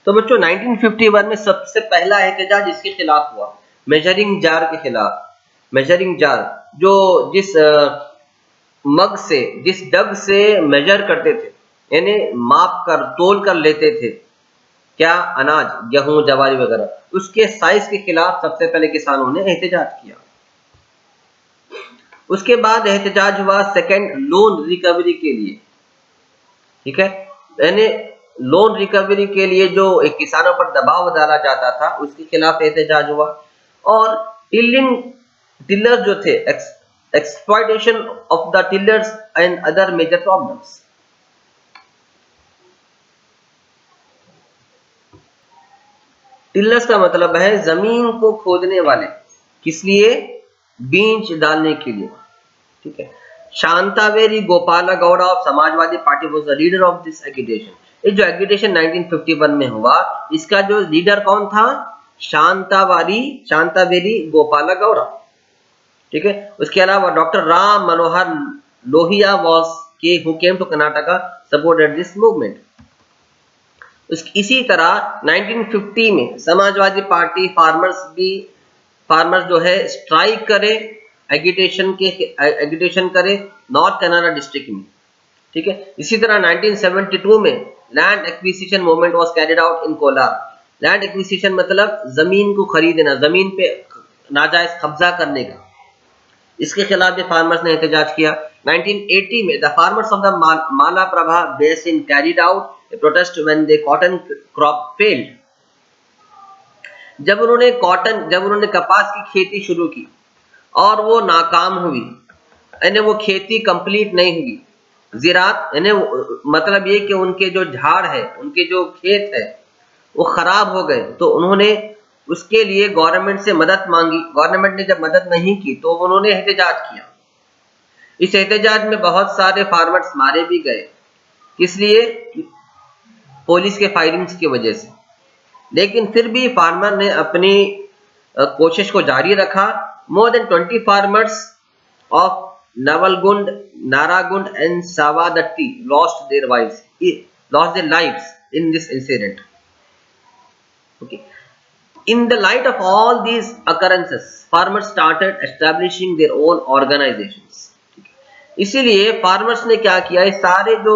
तो बच्चों 1951 में सबसे पहला एहतजाज इसके खिलाफ हुआ, मेजरिंग जार के खिलाफ। मेजरिंग जार जो जिस मग से, जिस डग से मेजर करते थे, यानी माप कर तोल कर लेते थे क्या, अनाज, गेहूं, जवारी वगैरह, उसके साइज के खिलाफ सबसे पहले किसानों ने एहतजाज किया। उसके बाद एहतजाज हुआ सेकंड लोन रिकवरी के लिए, ठीक है, यानी लोन रिकवरी के लिए जो एक किसानों पर दबाव डाला जाता था उसके खिलाफ एहतजाज हुआ। और टिलर्स जो थे, exploitation of the tillers and other major problems. Tillers का मतलब है जमीन को खोदने वाले, किस लिए, बीज डालने के लिए, ठीक है। Shantaveri Gopala Gowda of Samajwadi party was the leader of this agitation. ये जो एगिटेशन 1951 में हुआ, इसका जो लीडर कौन था, शांतावेरी गोपाला गौड़ा, ठीक है। उसके अलावा डॉक्टर राम मनोहर लोहिया वाज के who came to Karnataka supported this movement. इसी तरह 1950 में समाजवादी पार्टी फार्मर्स जो है स्ट्राइक करे, एगिटेशन करे नॉर्थ कनाडा डिस्ट्रिक्ट में, ठीक है। इसी तरह 1972 में land acquisition movement was carried out in Kolar. Land acquisition मतलब जमीन को खरीदना, जमीन पे नाजायज कब्जा करने का, इसके खिलाफ भी फार्मर्स ने एहतजाज किया। 1980 में the farmers of the Malaprabha basin carried out A protest when the cotton crop failed. जब उन्होंने कपास की खेती शुरू की और वो नाकाम हुई, यानी वो खेती कंप्लीट नहीं हुई, ज़राअत यानी मतलब ये कि उनके जो झाड़ है, उनके जो खेत है वो खराब हो गए, तो उन्होंने उसके लिए गवर्नमेंट से मदद मांगी। गवर्नमेंट ने जब मदद नहीं की तो उन्होंने एहतजाज किया। इस एहतजाज में बहुत सारे फार्मर्स मारे भी गए, इसलिए पुलिस के फायरिंग्स की वजह से। लेकिन फिर भी फार्मर ने अपनी कोशिश को जारी रखा। More than 20 farmers of Navalgund, Naragund and Savadatti lost their lives in this incident. Okay. In the light of all these occurrences, farmers started establishing their own organizations. इसीलिए फार्मर्स ने क्या किया, इस सारे जो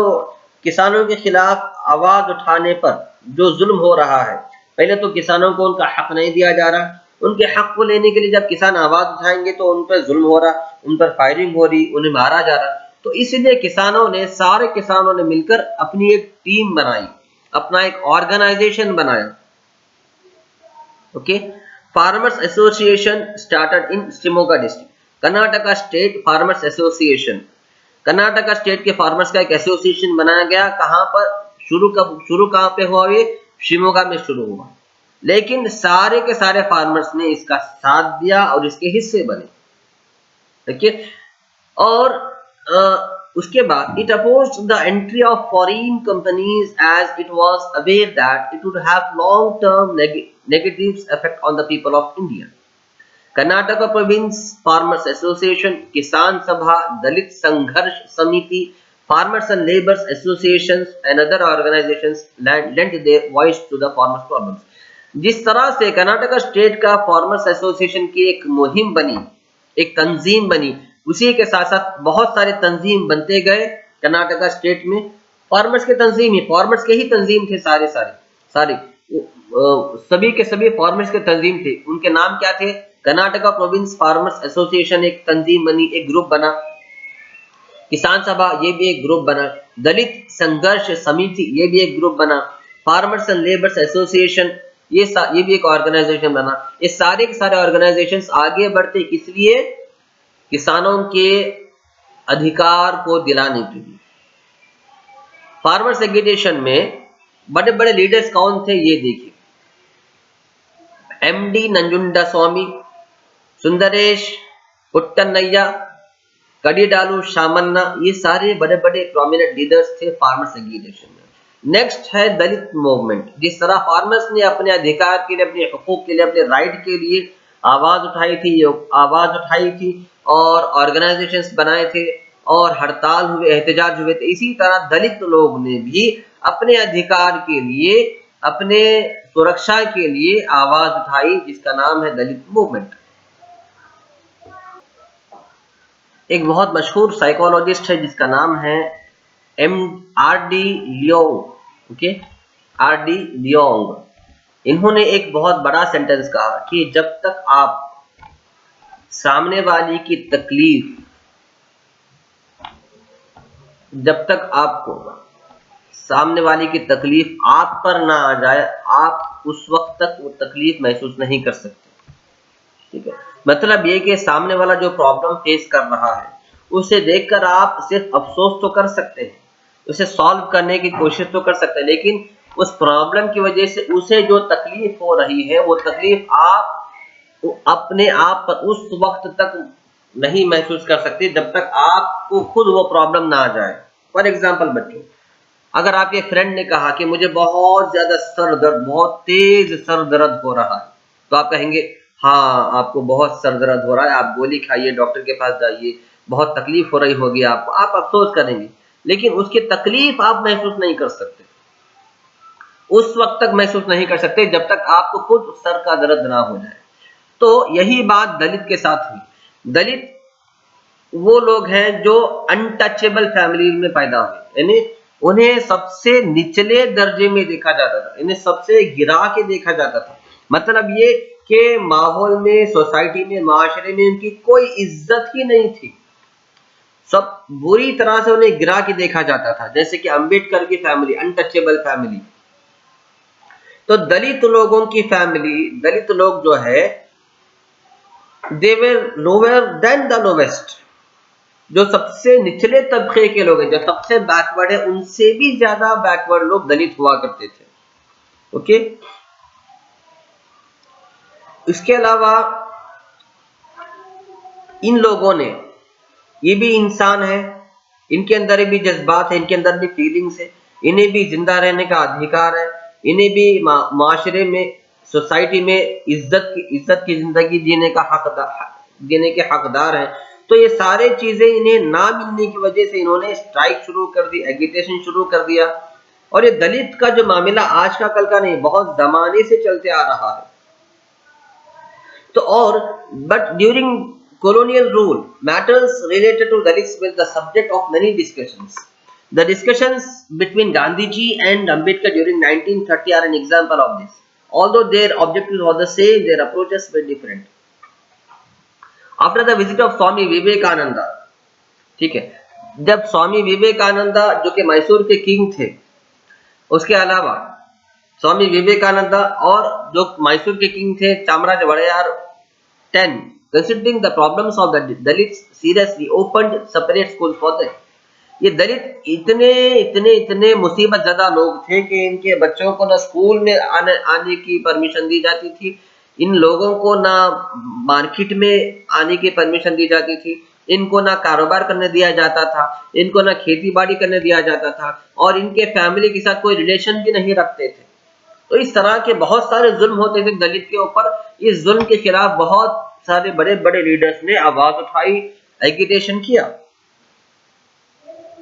किसानों के खिलाफ आवाज उठाने पर जो जुल्म हो रहा है, पहले तो किसानों को उनका हक नहीं दिया जा रहा, उनके हक को लेने के लिए जब किसान आवाज उठाएंगे तो उन पर जुल्म हो रहा, उन पर फायरिंग हो रही, उन्हें मारा जा रहा। तो इसलिए सारे किसानों ने मिलकर अपनी एक टीम बनाई, अपना एक ऑर्गेनाइजेशन बनाया। Okay, farmers association started in Shimoga district. Karnataka state farmers association, Karnataka state के फार्मर्स का एक एसोसिएशन बनाया गया। कहां पर शुरू कहां पे हुआ, ये शिमोगा में शुरू हुआ। लेकिन सारे के सारे फार्मर्स ने इसका साथ दिया और इसके हिस्से बने, ठीक है। और उसके बाद it opposed the entry of foreign companies as it was aware that it would have long term negative effect on the people of India. Karnataka province farmers association, Kisan Sabha, Dalit Sangharsh Samiti, farmers and labours associations and other organisations lent their voice to the farmers problems. जिस तरह से Karnataka state का farmers association की एक मुहिम बनी, एक तंजीम बनी, उसी के साथ साथ बहुत सारे तंजीम बनते गए कर्नाटका स्टेट में। फार्मर्स के तंजीम ही, फार्मर्स के ही तंजीम थे, सारे सभी के सभी फार्मर्स के तंजीम थे। उनके नाम क्या थे, कर्नाटका प्रोविंस फार्मर्स एसोसिएशन एक तंजीम बनी, एक ग्रुप बना, किसान सभा ये भी एक ग्रुप बना, दलित संघर्ष समिति ये भी एक ग्रुप बना, फार्मर्स एंड लेबर्स एसोसिएशन ये भी एक ऑर्गेनाइजेशन बना। ये सारे के सारे ऑर्गेनाइजेशंस आगे बढ़ते किस लिए, किसानों के अधिकार को दिलाने के लिए। फार्मर्स एगिटेशन में बड़े बड़े लीडर्स कौन थे ये देखिए, एमडी नंजुंडा स्वामी, सुंदरेश पुट्टनैया, कडिडालू शामन्ना, ये सारे बड़े बड़े प्रोमिनेंट लीडर्स थे फार्मर्स एगिटेशन में। नेक्स्ट है दलित मूवमेंट। जिस तरह फार्मर्स ने अपने अधिकार के लिए, अपने हकूक के लिए, अपने राइट के लिए आवाज उठाई थी और ऑर्गेनाइजेशंस बनाए थे और हड़ताल हुए, एहतजाज हुए थे, इसी तरह दलित लोग ने भी अपने अधिकार के लिए अपने सुरक्षा के लिए आवाज उठाई, जिसका नाम है दलित मूवमेंट। एक बहुत मशहूर साइकोलॉजिस्ट है जिसका नाम है R.D. Leong. Okay, R.D. Leong. इन्होंने एक बहुत बड़ा सेंटेंस कहा कि जब तक आप सामने वाली की तकलीफ, जब तक आपको सामने वाली की तकलीफ आप पर ना आ जाए, आप उस वक्त तक वो तकलीफ महसूस नहीं कर सकते। ठीक है, मतलब ये कि सामने वाला जो प्रॉब्लम फेस कर रहा है उसे देखकर आप सिर्फ अफसोस तो कर सकते हैं, उसे सॉल्व करने की कोशिश तो कर सकते हैं, लेकिन उस प्रॉब्लम की वजह से उसे जो तकलीफ हो रही है वो तकलीफ आप अपने आप पर उस वक्त तक नहीं महसूस कर सकते जब तक आपको खुद वो प्रॉब्लम ना आ जाए। फॉर एग्जाम्पल बच्चों, अगर आपके फ्रेंड ने कहा कि मुझे बहुत ज्यादा सर दर्द, बहुत तेज सर दर्द हो रहा है, तो आप कहेंगे हाँ आपको बहुत सर दर्द हो रहा है, आप गोली खाइए, डॉक्टर के पास जाइए, बहुत तकलीफ हो रही होगी आपको, आप अफसोस करेंगे, लेकिन उसकी तकलीफ आप महसूस नहीं कर सकते, उस वक्त तक महसूस नहीं कर सकते जब तक आपको खुद सर का दर्द ना हो जाए। तो यही बात दलित के साथ हुई। दलित वो लोग हैं जो अनटचेबल फैमिली में पैदा हुए, यानी उन्हें सबसे निचले दर्जे में देखा जाता था, इन्हें सबसे गिरा के देखा जाता था। मतलब ये कि माहौल में, सोसाइटी में, माशरे में उनकी कोई इज्जत ही नहीं थी, सब बुरी तरह से उन्हें गिरा के देखा जाता था। जैसे कि अंबेडकर की फैमिली, अनटचेबल फैमिली। तो दलित लोगों की फैमिली, दलित लोग जो है दे वर लोअर देन द लोवेस्ट, जो सबसे निचले तबके के लोग हैं, जो सबसे बैकवर्ड है, उनसे भी ज्यादा बैकवर्ड लोग दलित हुआ करते थे। ओके, इसके अलावा इन लोगों ने, ये भी इंसान है, इनके अंदर भी जज्बात है, इनके अंदर भी फीलिंग्स है, इन्हें भी जिंदा रहने का अधिकार है, इन्हें भी माशरे में, सोसाइटी में इज्जत की जिंदगी जीने के हकदार हैं। तो ये सारे चीजें इन्हें ना मिलने की वजह से इन्होंने स्ट्राइक शुरू कर दी, एगिटेशन शुरू कर दिया। और ये दलित का जो मामला आज का कल का नहीं, बहुत जमाने से चलते आ रहा है। तो और but during colonial rule, matters related to Dalits were the subject of many discussions. The discussions between Gandhiji and Ambedkar during 1930 are an example of this. Although their objectives were the same, their approaches were different. After the visit of Swami Vivekananda, ठीक है, जब स्वामी विवेकानंदा जो कि मैसूर के king थे, उसके अलावा स्वामी विवेकानंदा और जो मैसूर के किंग थे Chamraj वड़यार 10, considering the problems of the Dalits seriously, opened separate schools for them. ये दलित इतने मुसीबत ज़्यादा लोग थे कि इनके बच्चों को ना स्कूल में आने की परमिशन दी जाती थी, इन लोगों को ना मार्केट में आने की परमिशन दी जाती थी, इनको ना कारोबार करने दिया जाता था, इनको ना खेती बाड़ी करने दिया जाता था, और इनके फैमिली के साथ कोई रिलेशन भी नहीं रखते थे। तो इस तरह के बहुत सारे जुल्म होते थे दलित के ऊपर। इस जुल्म के खिलाफ बहुत सारे बड़े बड़े लीडर्स ने आवाज उठाई, एगिटेशन किया।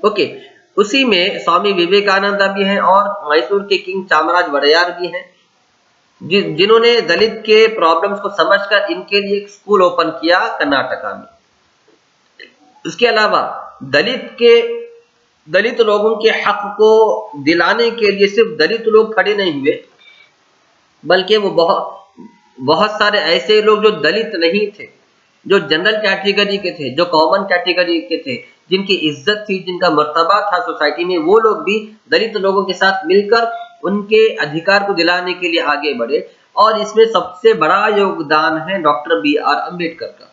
ओके, उसी में स्वामी विवेकानंद भी हैं और मैसूर के किंग चामराज वड़यार भी हैं, जिन्होंने दलित के प्रॉब्लम्स को समझकर इनके लिए एक स्कूल ओपन किया कर्नाटका में। इसके अलावा दलित लोगों के हक को दिलाने के लिए सिर्फ दलित लोग खड़े नहीं हुए, बल्कि वो बहुत सारे ऐसे लोग जो दलित नहीं थे, जो जनरल कैटेगरी के थे, जो कॉमन कैटेगरी के थे, जिनकी इज्जत थी, जिनका मर्तबा था सोसाइटी में, वो लोग भी दलित लोगों के साथ मिलकर उनके अधिकार को दिलाने के लिए आगे बढ़े। और इसमें सबसे बड़ा योगदान है डॉक्टर BR अम्बेडकर का,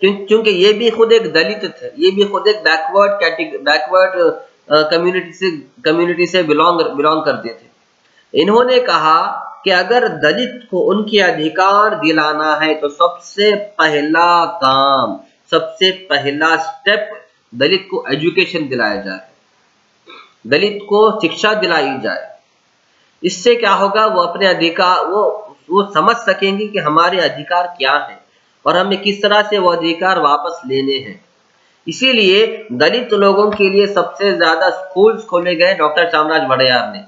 क्योंकि ये भी खुद एक दलित थे, ये भी खुद एक बैकवर्ड कम्युनिटी से बिलोंग करते थे। इन्होंने कहा कि अगर दलित को उनके अधिकार दिलाना है तो सबसे पहला काम, सबसे पहला स्टेप दलित को एजुकेशन दिलाया जाए, दलित को शिक्षा दिलाई जाए। इससे क्या होगा, वो अपने अधिकार वो समझ सकेंगे कि हमारे अधिकार क्या है और हमें किस तरह से वो अधिकार वापस लेने हैं। इसीलिए दलित लोगों के लिए सबसे ज्यादा स्कूल्स खोले गए डॉक्टर चामराज वड़यार ने।